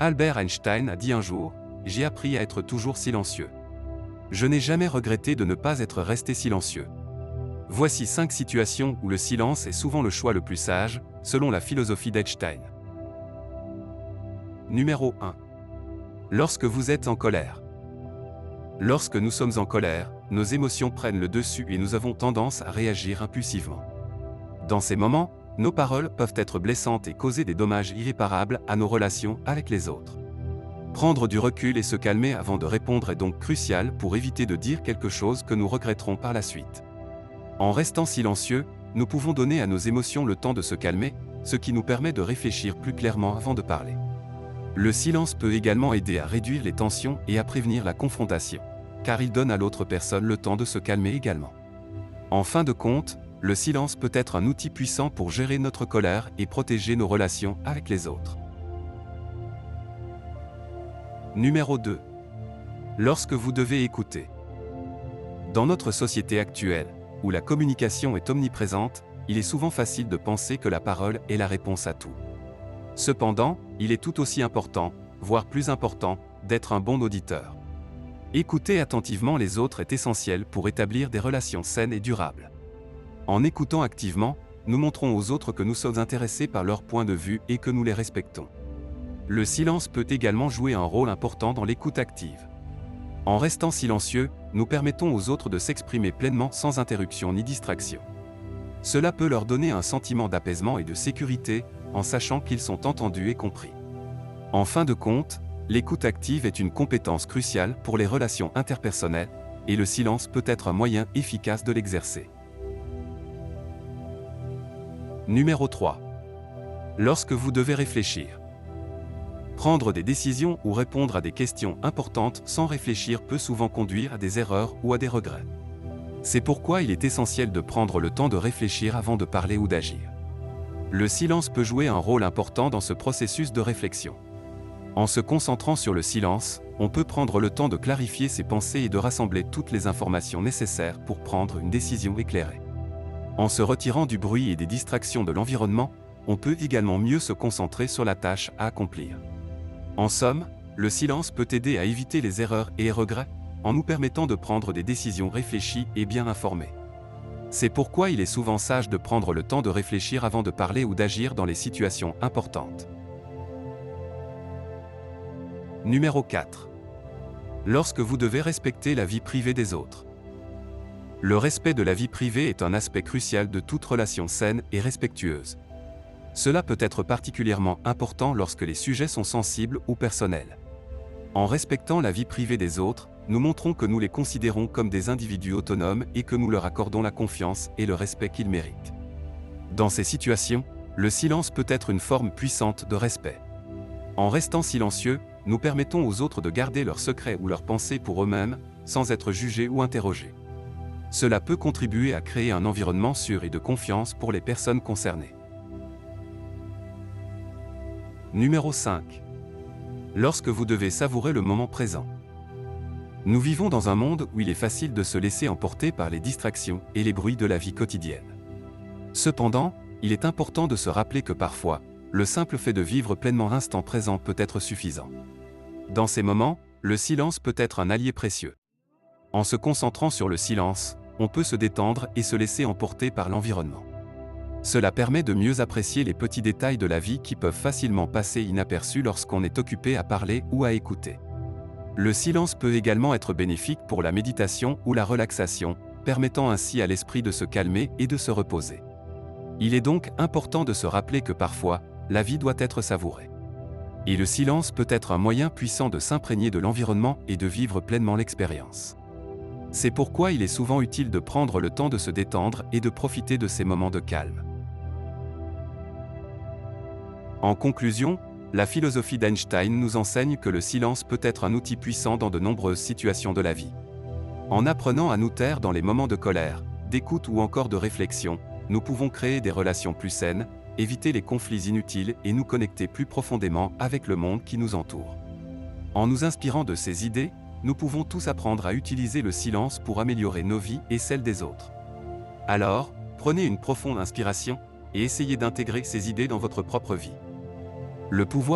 Albert Einstein a dit un jour, « J'ai appris à être toujours silencieux. Je n'ai jamais regretté de ne pas être resté silencieux. » Voici 5 situations où le silence est souvent le choix le plus sage, selon la philosophie d'Einstein. Numéro 1. Lorsque vous êtes en colère. Lorsque nous sommes en colère, nos émotions prennent le dessus et nous avons tendance à réagir impulsivement. Dans ces moments, nos paroles peuvent être blessantes et causer des dommages irréparables à nos relations avec les autres. Prendre du recul et se calmer avant de répondre est donc crucial pour éviter de dire quelque chose que nous regretterons par la suite. En restant silencieux, nous pouvons donner à nos émotions le temps de se calmer, ce qui nous permet de réfléchir plus clairement avant de parler. Le silence peut également aider à réduire les tensions et à prévenir la confrontation, car il donne à l'autre personne le temps de se calmer également. En fin de compte, le silence peut être un outil puissant pour gérer notre colère et protéger nos relations avec les autres. Numéro 2. Lorsque vous devez écouter. Dans notre société actuelle, où la communication est omniprésente, il est souvent facile de penser que la parole est la réponse à tout. Cependant, il est tout aussi important, voire plus important, d'être un bon auditeur. Écouter attentivement les autres est essentiel pour établir des relations saines et durables. En écoutant activement, nous montrons aux autres que nous sommes intéressés par leur point de vue et que nous les respectons. Le silence peut également jouer un rôle important dans l'écoute active. En restant silencieux, nous permettons aux autres de s'exprimer pleinement sans interruption ni distraction. Cela peut leur donner un sentiment d'apaisement et de sécurité, en sachant qu'ils sont entendus et compris. En fin de compte, l'écoute active est une compétence cruciale pour les relations interpersonnelles, et le silence peut être un moyen efficace de l'exercer. Numéro 3. Lorsque vous devez réfléchir. Prendre des décisions ou répondre à des questions importantes sans réfléchir peut souvent conduire à des erreurs ou à des regrets. C'est pourquoi il est essentiel de prendre le temps de réfléchir avant de parler ou d'agir. Le silence peut jouer un rôle important dans ce processus de réflexion. En se concentrant sur le silence, on peut prendre le temps de clarifier ses pensées et de rassembler toutes les informations nécessaires pour prendre une décision éclairée. En se retirant du bruit et des distractions de l'environnement, on peut également mieux se concentrer sur la tâche à accomplir. En somme, le silence peut aider à éviter les erreurs et les regrets, en nous permettant de prendre des décisions réfléchies et bien informées. C'est pourquoi il est souvent sage de prendre le temps de réfléchir avant de parler ou d'agir dans les situations importantes. Numéro 4. Lorsque vous devez respecter la vie privée des autres. Le respect de la vie privée est un aspect crucial de toute relation saine et respectueuse. Cela peut être particulièrement important lorsque les sujets sont sensibles ou personnels. En respectant la vie privée des autres, nous montrons que nous les considérons comme des individus autonomes et que nous leur accordons la confiance et le respect qu'ils méritent. Dans ces situations, le silence peut être une forme puissante de respect. En restant silencieux, nous permettons aux autres de garder leurs secrets ou leurs pensées pour eux-mêmes, sans être jugés ou interrogés. Cela peut contribuer à créer un environnement sûr et de confiance pour les personnes concernées. Numéro 5. Lorsque vous devez savourer le moment présent. Nous vivons dans un monde où il est facile de se laisser emporter par les distractions et les bruits de la vie quotidienne. Cependant, il est important de se rappeler que parfois, le simple fait de vivre pleinement l'instant présent peut être suffisant. Dans ces moments, le silence peut être un allié précieux. En se concentrant sur le silence, on peut se détendre et se laisser emporter par l'environnement. Cela permet de mieux apprécier les petits détails de la vie qui peuvent facilement passer inaperçus lorsqu'on est occupé à parler ou à écouter. Le silence peut également être bénéfique pour la méditation ou la relaxation, permettant ainsi à l'esprit de se calmer et de se reposer. Il est donc important de se rappeler que parfois, la vie doit être savourée. Et le silence peut être un moyen puissant de s'imprégner de l'environnement et de vivre pleinement l'expérience. C'est pourquoi il est souvent utile de prendre le temps de se détendre et de profiter de ces moments de calme. En conclusion, la philosophie d'Einstein nous enseigne que le silence peut être un outil puissant dans de nombreuses situations de la vie. En apprenant à nous taire dans les moments de colère, d'écoute ou encore de réflexion, nous pouvons créer des relations plus saines, éviter les conflits inutiles et nous connecter plus profondément avec le monde qui nous entoure. En nous inspirant de ces idées, nous pouvons tous apprendre à utiliser le silence pour améliorer nos vies et celles des autres. Alors, prenez une profonde inspiration et essayez d'intégrer ces idées dans votre propre vie. Le pouvoir